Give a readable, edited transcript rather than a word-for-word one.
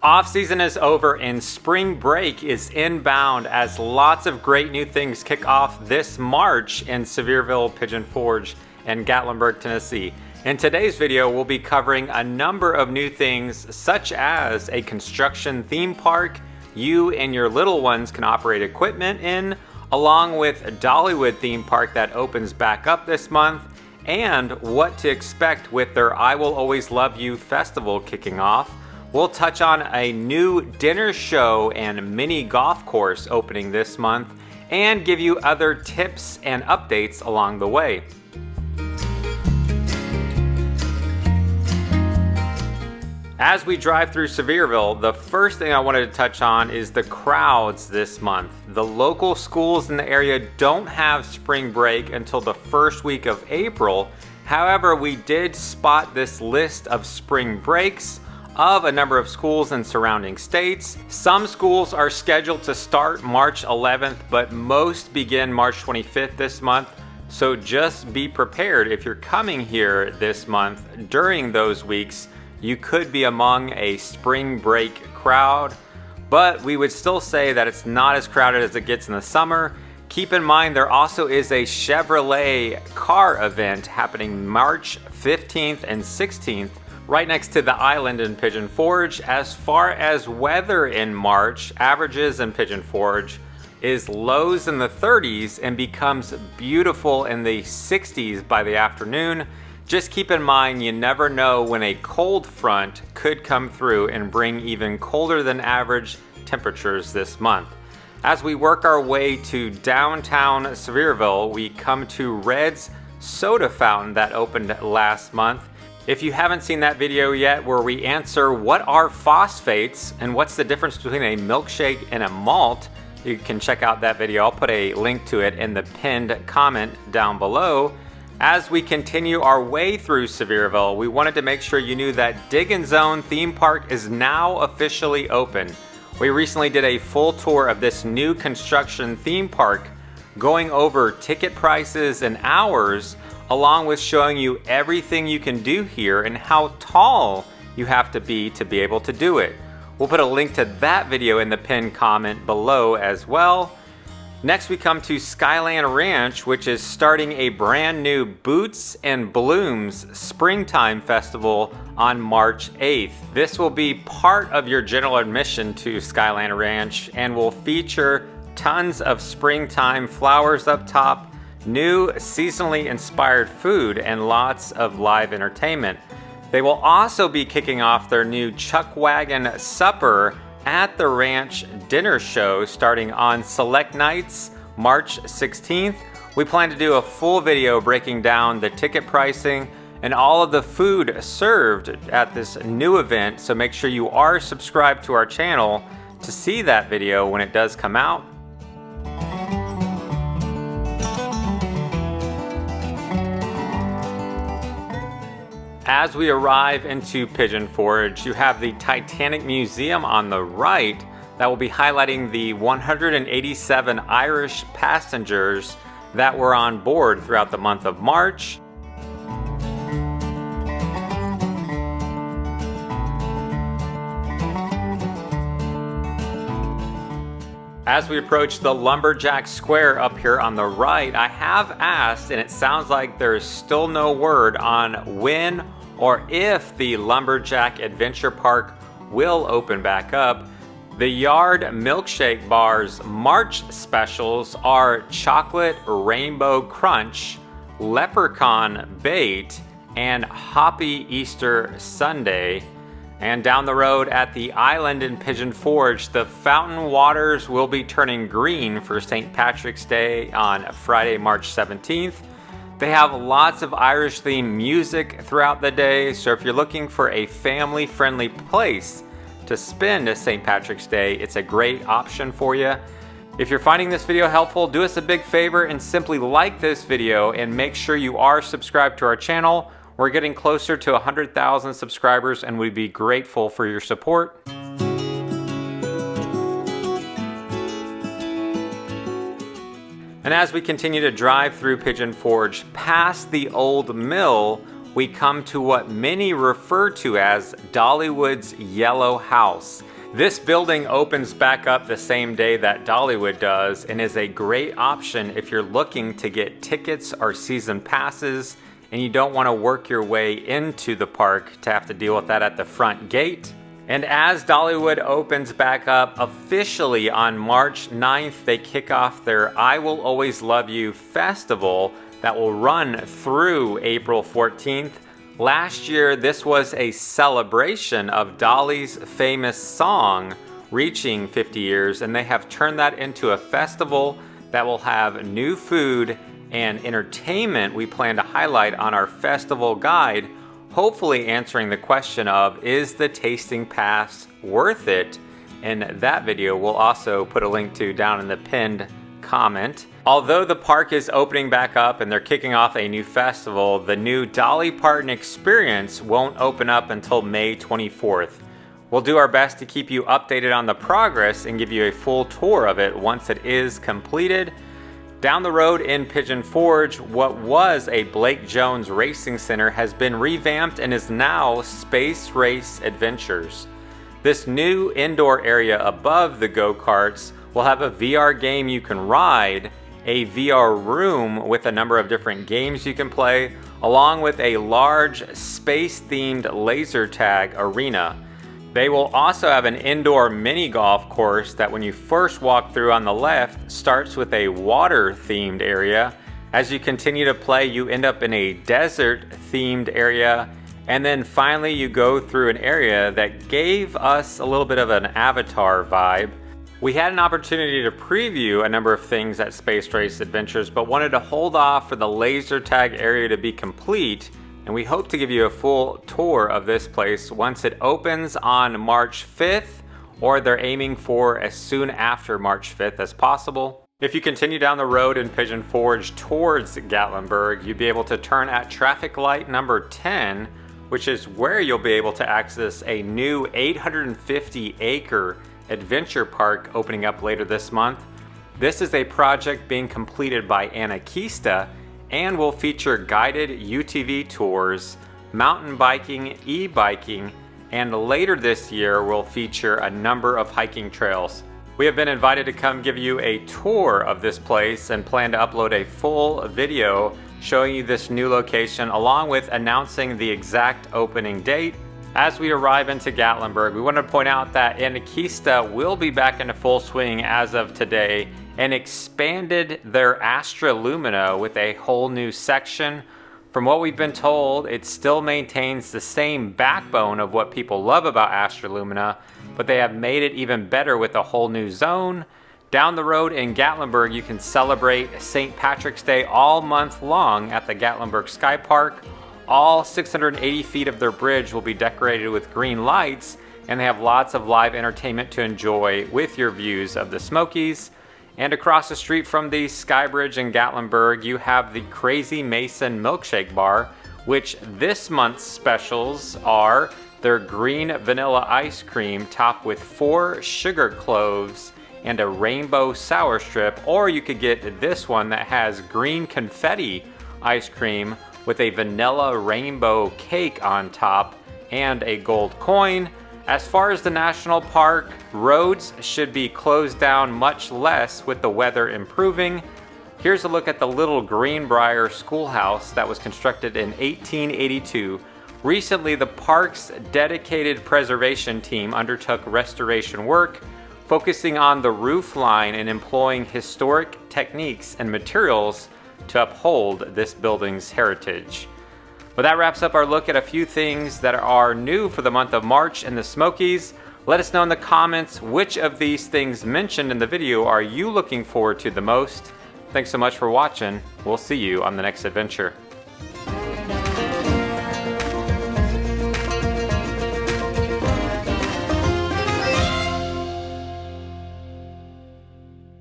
Off-season is over and spring break is inbound as lots of great new things kick off this March in Sevierville, Pigeon Forge, and Gatlinburg, Tennessee. In today's video, we'll be covering a number of new things such as a construction theme park you and your little ones can operate equipment in, along with a Dollywood theme park that opens back up this month, and what to expect with their I Will Always Love You festival kicking off. We'll touch on a new dinner show and mini golf course opening this month, and give you other tips and updates along the way. As we drive through Sevierville, the first thing I wanted to touch on is the crowds this month. The local schools in the area don't have spring break until the first week of April. However, we did spot this list of spring breaks of a number of schools in surrounding states. Some schools are scheduled to start March 11th, but most begin March 25th this month. So just be prepared if you're coming here this month during those weeks. You could be among a spring break crowd, but we would still say that it's not as crowded as it gets in the summer. Keep in mind there also is a Chevrolet car event happening March 15th and 16th right next to the island in Pigeon Forge. As far as weather in March, averages in Pigeon Forge is lows in the 30s and becomes beautiful in the 60s by the afternoon. Just keep in mind, you never know when a cold front could come through and bring even colder than average temperatures this month. As we work our way to downtown Sevierville, we come to Red's Soda Fountain that opened last month. If you haven't seen that video yet, where we answer what are phosphates and what's the difference between a milkshake and a malt, you can check out that video. I'll put a link to it in the pinned comment down below. As we continue our way through Sevierville, we wanted to make sure you knew that Dig and Zone theme park is now officially open. We recently did a full tour of this new construction theme park, going over ticket prices and hours, along with showing you everything you can do here and how tall you have to be able to do it. We'll put a link to that video in the pinned comment below as well. Next we come to Skyland Ranch, which is starting a brand new Boots and Blooms Springtime Festival on March 8th. This will be part of your general admission to Skyland Ranch and will feature tons of springtime flowers up top, new seasonally inspired food, and lots of live entertainment. They will also be kicking off their new Chuck Wagon Supper at the ranch dinner show starting on select nights March 16th. We plan to do a full video breaking down the ticket pricing and all of the food served at this new event, so make sure you are subscribed to our channel to see that video when it does come out. As we arrive into Pigeon Forge, you have the Titanic Museum on the right that will be highlighting the 187 Irish passengers that were on board throughout the month of March. As we approach the Lumberjack Square up here on the right, I have asked, and it sounds like there's still no word on when or if the Lumberjack Adventure Park will open back up. The Yard Milkshake Bar's March specials are Chocolate Rainbow Crunch, Leprechaun Bait, and Hoppy Easter Sundae. And down the road at the island in Pigeon Forge, the fountain waters will be turning green for St. Patrick's Day on Friday, March 17th. They have lots of Irish-themed music throughout the day, so if you're looking for a family-friendly place to spend St. Patrick's Day, it's a great option for you. If you're finding this video helpful, do us a big favor and simply like this video and make sure you are subscribed to our channel. We're getting closer to 100,000 subscribers and we'd be grateful for your support. And as we continue to drive through Pigeon Forge past the old mill, we come to what many refer to as Dollywood's Yellow House. This building opens back up the same day that Dollywood does and is a great option if you're looking to get tickets or season passes and you don't want to work your way into the park to have to deal with that at the front gate. And as Dollywood opens back up officially on March 9th, they kick off their I Will Always Love You festival that will run through April 14th. Last year, this was a celebration of Dolly's famous song reaching 50 years, and they have turned that into a festival that will have new food and entertainment we plan to highlight on our festival guide, hopefully answering the question of, is the tasting pass worth it? And that video we'll also put a link to down in the pinned comment. Although the park is opening back up and they're kicking off a new festival, the new Dolly Parton Experience won't open up until May 24th. We'll do our best to keep you updated on the progress and give you a full tour of it once it is completed. Down the road in Pigeon Forge, what was a Blake Jones Racing Center has been revamped and is now Space Race Adventures. This new indoor area above the go-karts will have a VR game you can ride, a VR room with a number of different games you can play, along with a large space-themed laser tag arena. They will also have an indoor mini golf course that when you first walk through on the left starts with a water-themed area. As you continue to play, you end up in a desert-themed area, and then finally you go through an area that gave us a little bit of an Avatar vibe. We had an opportunity to preview a number of things at Space Race Adventures, but wanted to hold off for the laser tag area to be complete, and we hope to give you a full tour of this place once it opens on March 5th, or they're aiming for as soon after March 5th as possible. If you continue down the road in Pigeon Forge towards Gatlinburg, you'll be able to turn at traffic light number 10, which is where you'll be able to access a new 850-acre adventure park opening up later this month. This is a project being completed by Anakista and will feature guided UTV tours, mountain biking, e-biking, and later this year will feature a number of hiking trails. We have been invited to come give you a tour of this place and plan to upload a full video showing you this new location along with announcing the exact opening date. As we arrive into Gatlinburg, we want to point out that Anakista will be back into full swing as of today and expanded their Astra Lumina with a whole new section. From what we've been told, it still maintains the same backbone of what people love about Astra Lumina, but they have made it even better with a whole new zone. Down the road in Gatlinburg, you can celebrate St. Patrick's Day all month long at the Gatlinburg Sky Park. All 680 feet of their bridge will be decorated with green lights, and they have lots of live entertainment to enjoy with your views of the Smokies. And across the street from the Sky Bridge in Gatlinburg, you have the Crazy Mason Milkshake Bar, which this month's specials are their green vanilla ice cream topped with 4 sugar cloves and a rainbow sour strip, or you could get this one that has green confetti ice cream with a vanilla rainbow cake on top and a gold coin. As far as the national park, roads should be closed down much less with the weather improving. Here's a look at the Little Greenbrier Schoolhouse that was constructed in 1882. Recently, the park's dedicated preservation team undertook restoration work, focusing on the roof line and employing historic techniques and materials to uphold this building's heritage. But that wraps up our look at a few things that are new for the month of March in the Smokies. Let us know in the comments which of these things mentioned in the video are you looking forward to the most. Thanks so much for watching. We'll see you on the next adventure.